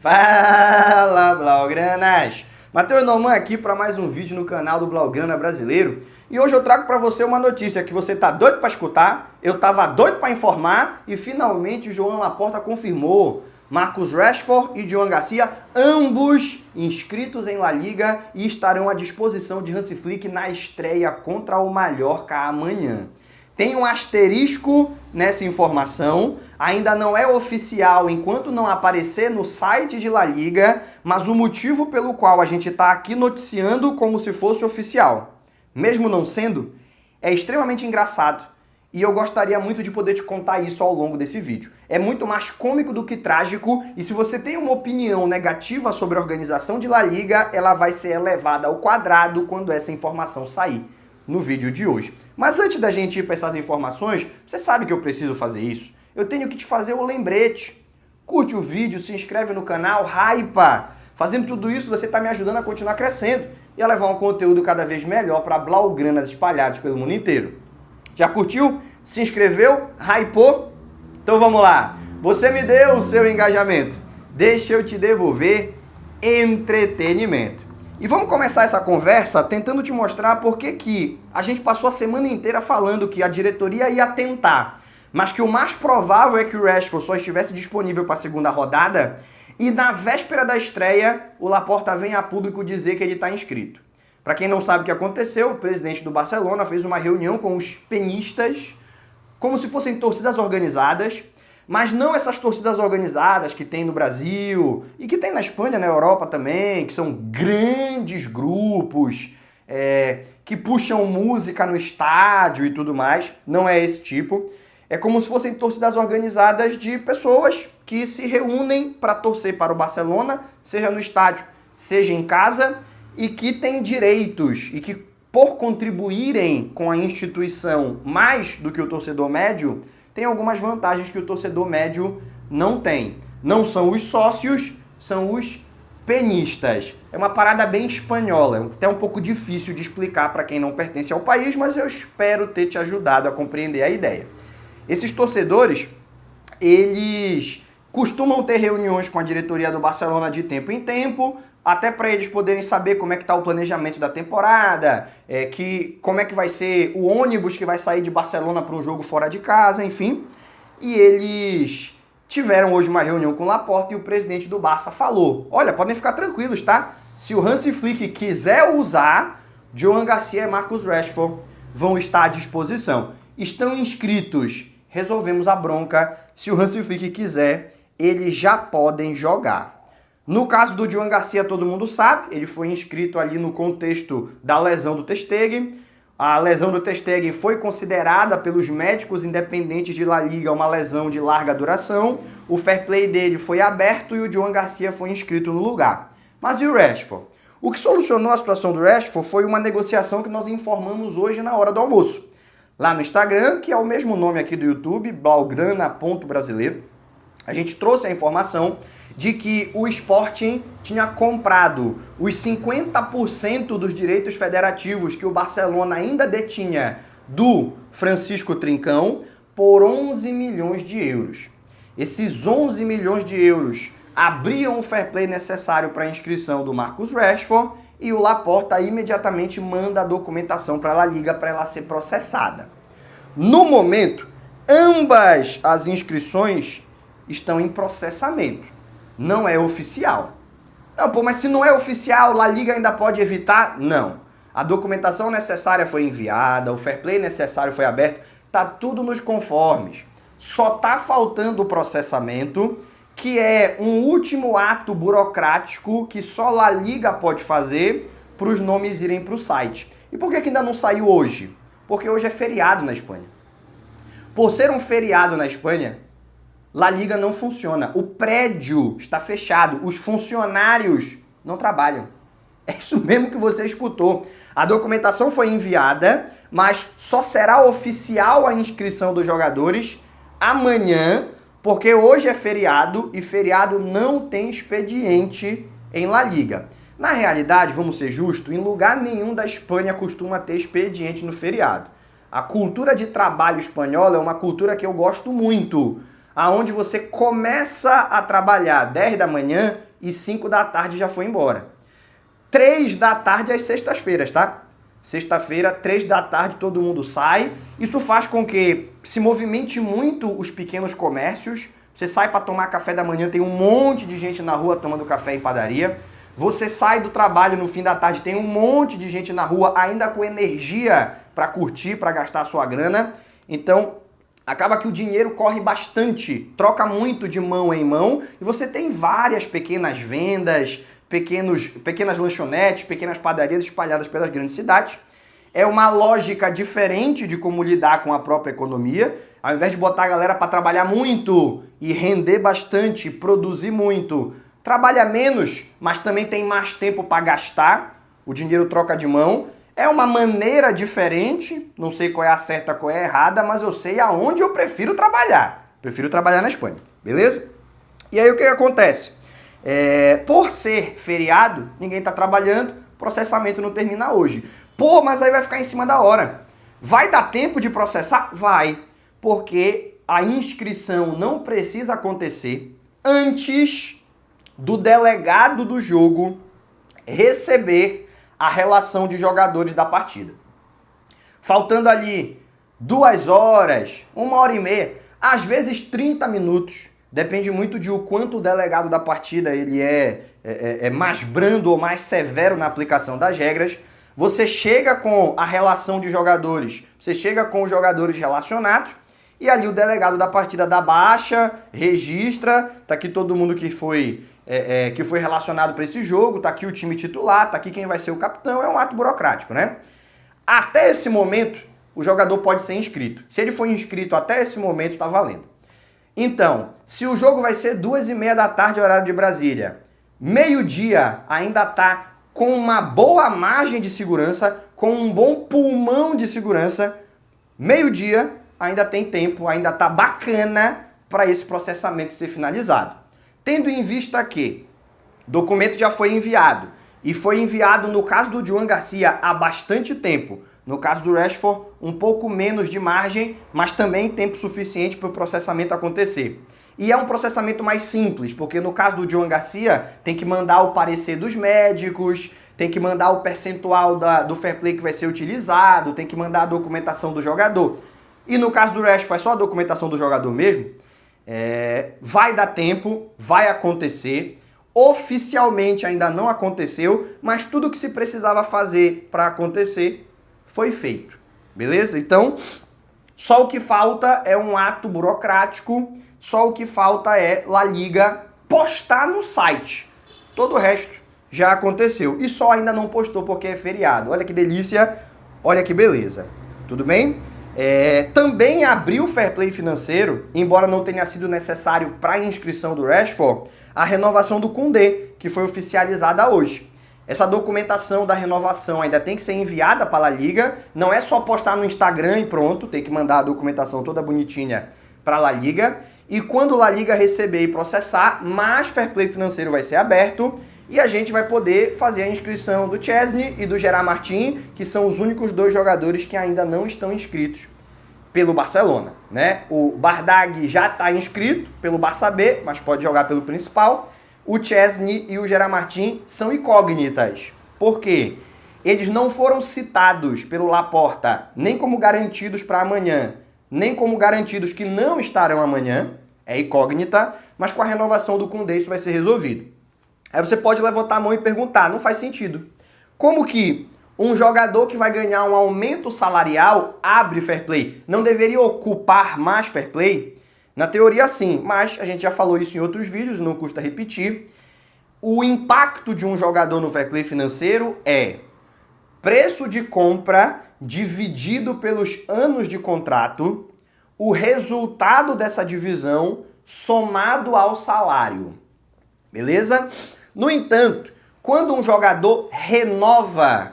Fala, Blaugranas! Matheus Norman aqui para mais um vídeo no canal do Blaugrana Brasileiro. E hoje eu trago para você uma notícia que você tá doido para escutar, eu tava doido para informar e finalmente o Joan Laporta confirmou. Marcus Rashford e Joan Garcia, ambos inscritos em La Liga e estarão à disposição de Hansi Flick na estreia contra o Mallorca amanhã. Tem um asterisco nessa informação, ainda não é oficial enquanto não aparecer no site de La Liga, mas o motivo pelo qual a gente está aqui noticiando como se fosse oficial, mesmo não sendo, é extremamente engraçado. E eu gostaria muito de poder te contar isso ao longo desse vídeo. É muito mais cômico do que trágico, e se você tem uma opinião negativa sobre a organização de La Liga, ela vai ser elevada ao quadrado quando essa informação sair no vídeo de hoje. Mas antes da gente ir para essas informações, você sabe que eu preciso fazer isso. Eu tenho que te fazer o lembrete. Curte o vídeo, se inscreve no canal, hypa! Fazendo tudo isso, você está me ajudando a continuar crescendo e a levar um conteúdo cada vez melhor para Blaugranas espalhados pelo mundo inteiro. Já curtiu? Se inscreveu? Hypou? Então vamos lá. Você me deu o seu engajamento. Deixa eu te devolver entretenimento. E vamos começar essa conversa tentando te mostrar por que a gente passou a semana inteira falando que a diretoria ia tentar, mas que o mais provável é que o Rashford só estivesse disponível para a segunda rodada e na véspera da estreia o Laporta vem a público dizer que ele está inscrito. Para quem não sabe o que aconteceu, o presidente do Barcelona fez uma reunião com os penistas, como se fossem torcidas organizadas, mas não essas torcidas organizadas que tem no Brasil e que tem na Espanha, na Europa também, que são grandes grupos que puxam música no estádio e tudo mais. Não é esse tipo. É como se fossem torcidas organizadas de pessoas que se reúnem para torcer para o Barcelona, seja no estádio, seja em casa, e que têm direitos e que, por contribuírem com a instituição mais do que o torcedor médio, tem algumas vantagens que o torcedor médio não tem. Não são os sócios, são os penistas. É uma parada bem espanhola, é até um pouco difícil de explicar para quem não pertence ao país, mas eu espero ter te ajudado a compreender a ideia. Esses torcedores, eles costumam ter reuniões com a diretoria do Barcelona de tempo em tempo, até para eles poderem saber como é que está o planejamento da temporada, como é que vai ser o ônibus que vai sair de Barcelona para um jogo fora de casa, enfim. E eles tiveram hoje uma reunião com o Laporta e o presidente do Barça falou: olha, podem ficar tranquilos, tá? Se o Hansi Flick quiser usar, Joan Garcia e Marcus Rashford vão estar à disposição. Estão inscritos, resolvemos a bronca. Se o Hansi Flick quiser, eles já podem jogar. No caso do Joan Garcia, todo mundo sabe, ele foi inscrito ali no contexto da lesão do Ter Stegen. A lesão do Ter Stegen foi considerada pelos médicos independentes de La Liga uma lesão de larga duração. O fair play dele foi aberto e o Joan Garcia foi inscrito no lugar. Mas e o Rashford? O que solucionou a situação do Rashford foi uma negociação que nós informamos hoje na hora do almoço. Lá no Instagram, que é o mesmo nome aqui do YouTube, blaugrana.brasileiro, a gente trouxe a informação de que o Sporting tinha comprado os 50% dos direitos federativos que o Barcelona ainda detinha do Francisco Trincão por 11 milhões de euros. Esses 11 milhões de euros abriam o fair play necessário para a inscrição do Marcus Rashford e o Laporta imediatamente manda a documentação para a La Liga para ela ser processada. No momento, ambas as inscrições estão em processamento. Não é oficial. Não, pô, mas se não é oficial, La Liga ainda pode evitar? Não. A documentação necessária foi enviada, o fair play necessário foi aberto, tá tudo nos conformes. Só tá faltando o processamento, que é um último ato burocrático que só La Liga pode fazer para os nomes irem para o site. E por que ainda não saiu hoje? Porque hoje é feriado na Espanha. Por ser um feriado na Espanha, La Liga não funciona. O prédio está fechado. Os funcionários não trabalham. É isso mesmo que você escutou. A documentação foi enviada, mas só será oficial a inscrição dos jogadores amanhã, porque hoje é feriado e feriado não tem expediente em La Liga. Na realidade, vamos ser justos, em lugar nenhum da Espanha costuma ter expediente no feriado. A cultura de trabalho espanhola é uma cultura que eu gosto muito, aonde você começa a trabalhar 10 da manhã e 5 da tarde já foi embora. 3 da tarde às sextas-feiras, tá? Sexta-feira, 3 da tarde, todo mundo sai. Isso faz com que se movimente muito os pequenos comércios. Você sai para tomar café da manhã, tem um monte de gente na rua tomando café em padaria. Você sai do trabalho no fim da tarde, tem um monte de gente na rua ainda com energia para curtir, para gastar a sua grana. Então, acaba que o dinheiro corre bastante, troca muito de mão em mão e você tem várias pequenas vendas, pequenas lanchonetes, pequenas padarias espalhadas pelas grandes cidades. É uma lógica diferente de como lidar com a própria economia. Ao invés de botar a galera para trabalhar muito e render bastante, produzir muito, trabalha menos, mas também tem mais tempo para gastar. O dinheiro troca de mão. É uma maneira diferente, não sei qual é a certa, qual é a errada, mas eu sei aonde eu prefiro trabalhar. Prefiro trabalhar na Espanha, beleza? E aí o que acontece? Por ser feriado, ninguém está trabalhando, o processamento não termina hoje. Pô, mas aí vai ficar em cima da hora. Vai dar tempo de processar? Vai, porque a inscrição não precisa acontecer antes do delegado do jogo receber a relação de jogadores da partida. Faltando ali 2 horas, 1h30, às vezes 30 minutos, depende muito de o quanto o delegado da partida ele é mais brando ou mais severo na aplicação das regras. Você chega com a relação de jogadores, você chega com os jogadores relacionados e ali o delegado da partida dá baixa, registra, tá aqui todo mundo que foi relacionado para esse jogo, tá aqui o time titular, tá aqui quem vai ser o capitão, é um ato burocrático, né? Até esse momento, o jogador pode ser inscrito. Se ele for inscrito até esse momento, tá valendo. Então, se o jogo vai ser 2h30 da tarde, horário de Brasília, meio-dia ainda tá com uma boa margem de segurança, com um bom pulmão de segurança, meio-dia ainda tem tempo, ainda tá bacana para esse processamento ser finalizado. Tendo em vista que o documento já foi enviado, e foi enviado no caso do Joan Garcia há bastante tempo, no caso do Rashford um pouco menos de margem, mas também tempo suficiente para o processamento acontecer. E é um processamento mais simples, porque no caso do Joan Garcia tem que mandar o parecer dos médicos, tem que mandar o percentual do fair play que vai ser utilizado, tem que mandar a documentação do jogador. E no caso do Rashford é só a documentação do jogador mesmo. Vai dar tempo, vai acontecer. Oficialmente ainda não aconteceu, mas tudo que se precisava fazer para acontecer foi feito. Beleza? Então, só o que falta é um ato burocrático, só o que falta é La Liga postar no site. Todo o resto já aconteceu. E só ainda não postou porque é feriado. Olha que delícia, olha que beleza. Tudo bem? Também abriu o fair play financeiro, embora não tenha sido necessário para a inscrição do Rashford, a renovação do Koundé, que foi oficializada hoje. Essa documentação da renovação ainda tem que ser enviada para a La Liga, não é só postar no Instagram e pronto, tem que mandar a documentação toda bonitinha para a La Liga. E quando a La Liga receber e processar, mais fair play financeiro vai ser aberto e a gente vai poder fazer a inscrição do Chesney e do Gerard Martin, que são os únicos 2 jogadores que ainda não estão inscritos pelo Barcelona, né? O Bardag já está inscrito pelo Barça B, mas pode jogar pelo principal. O Chesney e o Gerard Martin são incógnitas. Por quê? Eles não foram citados pelo Laporta nem como garantidos para amanhã, nem como garantidos que não estarão amanhã. É incógnita, mas com a renovação do Koundé isso vai ser resolvido. Aí você pode levantar a mão e perguntar, não faz sentido. Como que um jogador que vai ganhar um aumento salarial abre fair play? Não deveria ocupar mais fair play? Na teoria sim, mas a gente já falou isso em outros vídeos, não custa repetir. O impacto de um jogador no fair play financeiro é preço de compra dividido pelos anos de contrato, o resultado dessa divisão somado ao salário. Beleza? No entanto, quando um jogador renova,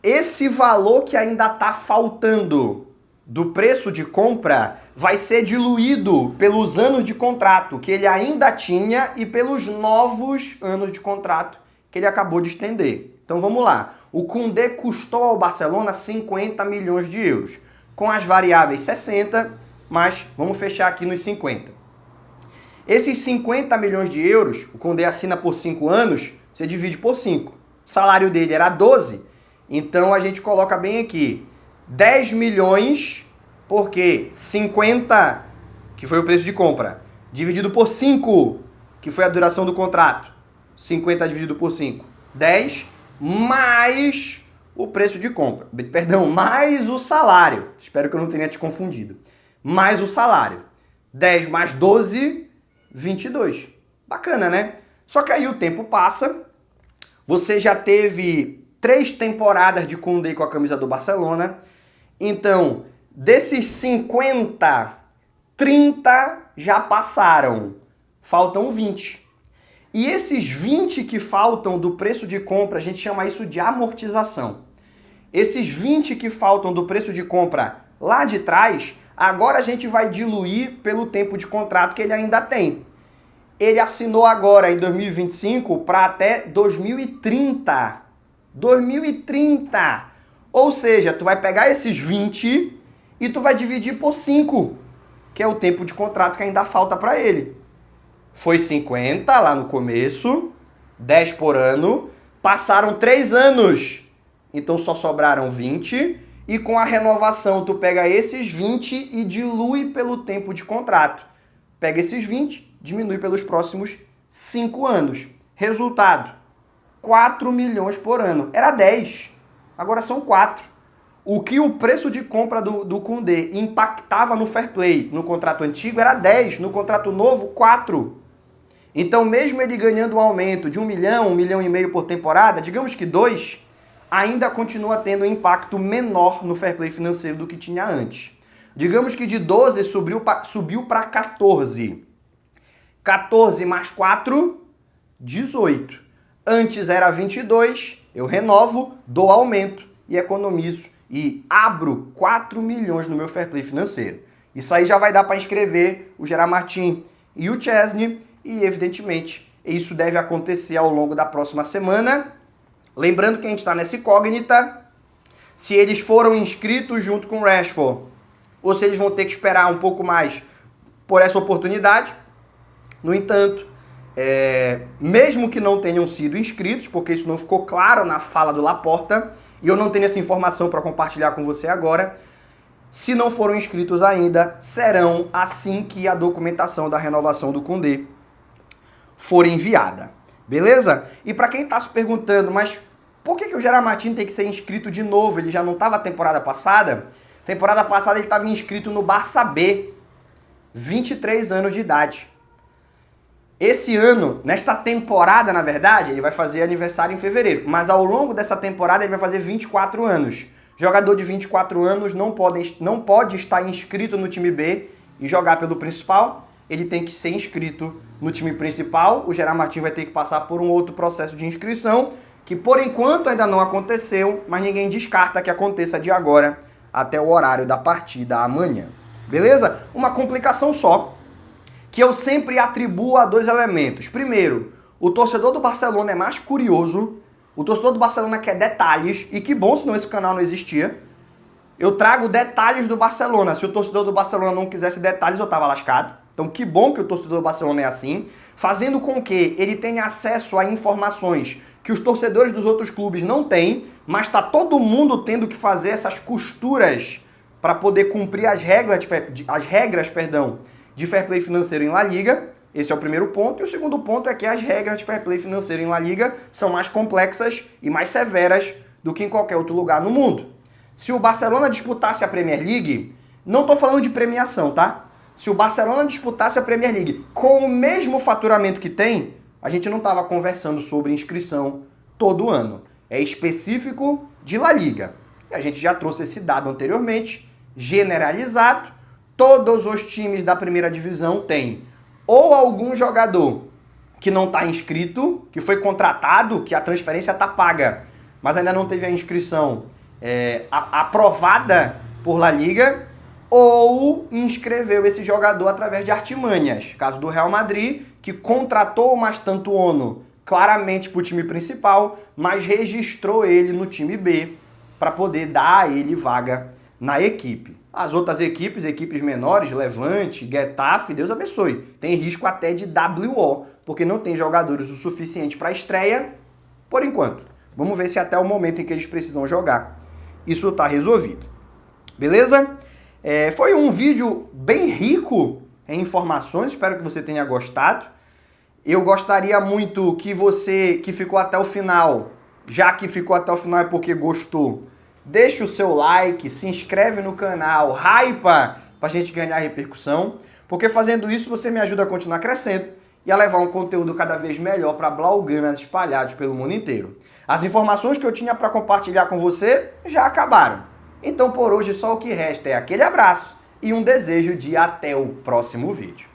esse valor que ainda está faltando do preço de compra vai ser diluído pelos anos de contrato que ele ainda tinha e pelos novos anos de contrato que ele acabou de estender. Então vamos lá. O Koundé custou ao Barcelona 50 milhões de euros. Com as variáveis 60, mas vamos fechar aqui nos 50. Esses 50 milhões de euros, o Koundé assina por 5 anos, você divide por 5. O salário dele era 12, então a gente coloca bem aqui, 10 milhões, porque 50, que foi o preço de compra, dividido por 5, que foi a duração do contrato. 50 dividido por 5, 10, mais o preço de compra. Perdão, mais o salário. Espero que eu não tenha te confundido. Mais o salário. 10 mais 12, 22. Bacana, né? Só que aí o tempo passa, você já teve 3 temporadas de Koundé com a camisa do Barcelona, então desses 50, 30 já passaram, faltam 20. E esses 20 que faltam do preço de compra, a gente chama isso de amortização. Esses 20 que faltam do preço de compra lá de trás, agora a gente vai diluir pelo tempo de contrato que ele ainda tem. Ele assinou agora em 2025 para até 2030. 2030! Ou seja, tu vai pegar esses 20 e tu vai dividir por 5, que é o tempo de contrato que ainda falta para ele. Foi 50 lá no começo, 10 por ano, passaram 3 anos, então só sobraram 20, e com a renovação tu pega esses 20 e dilui pelo tempo de contrato. Pega esses 20, diminui pelos próximos 5 anos. Resultado, 4 milhões por ano. Era 10, agora são 4. O que o preço de compra do Koundé impactava no fair play no contrato antigo era 10, no contrato novo 4. Então, mesmo ele ganhando um aumento de 1 milhão e meio por temporada, digamos que 2, ainda continua tendo um impacto menor no fair play financeiro do que tinha antes. Digamos que de 12 subiu para 14. 14 mais 4, 18. Antes era 22, eu renovo, dou aumento e economizo e abro 4 milhões no meu fair play financeiro. Isso aí já vai dar para inscrever o Gerard Martin e o Chesney. E, evidentemente, isso deve acontecer ao longo da próxima semana. Lembrando que a gente está nessa incógnita, se eles foram inscritos junto com o Rashford, ou se eles vão ter que esperar um pouco mais por essa oportunidade. No entanto, mesmo que não tenham sido inscritos, porque isso não ficou claro na fala do Laporta, e eu não tenho essa informação para compartilhar com você agora, se não foram inscritos ainda, serão assim que a documentação da renovação do Koundé for enviada, beleza? E para quem está se perguntando, mas por que o Gerard Martin tem que ser inscrito de novo? Ele já não estava temporada passada? Temporada passada ele estava inscrito no Barça B, 23 anos de idade. Esse ano, nesta temporada, na verdade, ele vai fazer aniversário em fevereiro, mas ao longo dessa temporada ele vai fazer 24 anos. Jogador de 24 anos não pode estar inscrito no time B e jogar pelo principal, ele tem que ser inscrito no time principal. O Gerard Martin vai ter que passar por um outro processo de inscrição, que por enquanto ainda não aconteceu, mas ninguém descarta que aconteça de agora até o horário da partida amanhã. Beleza? Uma complicação só, que eu sempre atribuo a 2 elementos. Primeiro, o torcedor do Barcelona é mais curioso, o torcedor do Barcelona quer detalhes, e que bom, senão esse canal não existia. Eu trago detalhes do Barcelona. Se o torcedor do Barcelona não quisesse detalhes, eu tava lascado. Então, que bom que o torcedor do Barcelona é assim, fazendo com que ele tenha acesso a informações que os torcedores dos outros clubes não têm, mas tá todo mundo tendo que fazer essas costuras para poder cumprir as regras de fair play financeiro em La Liga. Esse é o primeiro ponto. E o segundo ponto é que as regras de fair play financeiro em La Liga são mais complexas e mais severas do que em qualquer outro lugar no mundo. Se o Barcelona disputasse a Premier League, não estou falando de premiação, tá? Se o Barcelona disputasse a Premier League com o mesmo faturamento que tem, a gente não estava conversando sobre inscrição todo ano. É específico de La Liga. E a gente já trouxe esse dado anteriormente, generalizado. Todos os times da primeira divisão têm ou algum jogador que não está inscrito, que foi contratado, que a transferência está paga, mas ainda não teve a inscrição aprovada por La Liga, ou inscreveu esse jogador através de artimanhas. Caso do Real Madrid, que contratou o Mastantuono claramente para o time principal, mas registrou ele no time B para poder dar a ele vaga na equipe. As outras equipes menores, Levante, Getafe, Deus abençoe, tem risco até de WO, porque não tem jogadores o suficiente para estreia, por enquanto. Vamos ver se até o momento em que eles precisam jogar isso está resolvido. Beleza? Foi um vídeo bem rico em informações, espero que você tenha gostado. Eu gostaria muito que você que ficou até o final, já que ficou até o final é porque gostou, deixa o seu like, se inscreve no canal, hypa pra gente ganhar repercussão, porque fazendo isso você me ajuda a continuar crescendo e a levar um conteúdo cada vez melhor para blaugranas espalhados pelo mundo inteiro. As informações que eu tinha para compartilhar com você já acabaram. Então por hoje só o que resta é aquele abraço e um desejo de até o próximo vídeo.